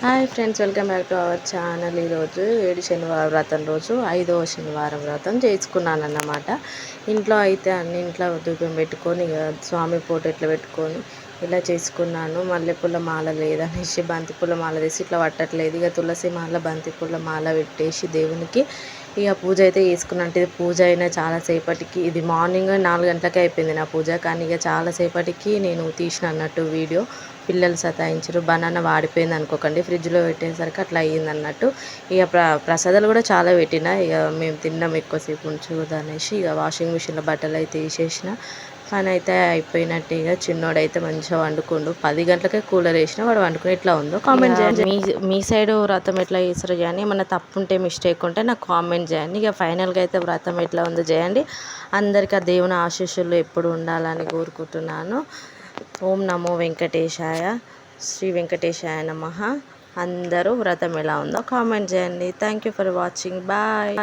Hi friends, welcome back to our channel. ఈరోజు 7 శనివారం వ్రతం రోజు 5వ శనివారం వ్రతం చేసుకున్నాను అన్నమాట. ఇంట్లో అయితే అన్ని ఇంట్లో ధూపం పెట్టుకొని స్వామి ఫోటో ఇట్లా పెట్టుకొని ఇలా చేసుకున్నాను. మల్లెపూల మాల లేదనేసి బంతిపూల మాల తీసి ఇట్లా పట్టట్లేదు, ఇక తులసి మాల బంతిపూల మాల పెట్టేసి దేవునికి ఇక పూజ అయితే చేసుకున్నాను. అంటే పూజ అయినా చాలాసేపటికి, ఇది మార్నింగ్ 4 గంటలకే అయిపోయింది నా పూజ. కానీ ఇక చాలాసేపటికి నేను తీసిన అన్నట్టు వీడియో. పిల్లలు సతాయించరు, బనానా వాడిపోయింది అనుకోకండి, ఫ్రిడ్జ్లో పెట్టేసరికి అట్లా అయ్యింది అన్నట్టు. ఇక ప్రసాదాలు కూడా చాలా పెట్టిన, ఇక మేము తిన్నాం ఎక్కువసేపు ఉంచకూడదు అనేసి ఇక వాషింగ్ మిషన్లో బట్టలు అయితే వేసేసిన. పని అయితే అయిపోయినట్టు. ఇక చిన్నోడైతే మంచిగా వండుకుండు. 10 గంటలకే కూలర్ వేసిన, వాడు వండుకుని ఎట్లా ఉందో కామెంట్ చేయండి. మీ సైడ్ వ్రతం ఎట్లా చేస్తారో చేయండి. ఏమన్నా తప్పు ఉంటే మిస్టేక్ ఉంటే నాకు కామెంట్ చేయండి. ఇక ఫైనల్గా అయితే వ్రతం ఎట్లా ఉందో చేయండి. అందరికీ ఆ దేవుని ఆశీస్సులు ఎప్పుడు ఉండాలని కోరుకుంటున్నాను. ఓం నమో వెంకటేశాయ, శ్రీ వెంకటేశాయ నమః. అందరూ వ్రతం ఎలా ఉందో కామెంట్ చేయండి. Thank you for watching. Bye.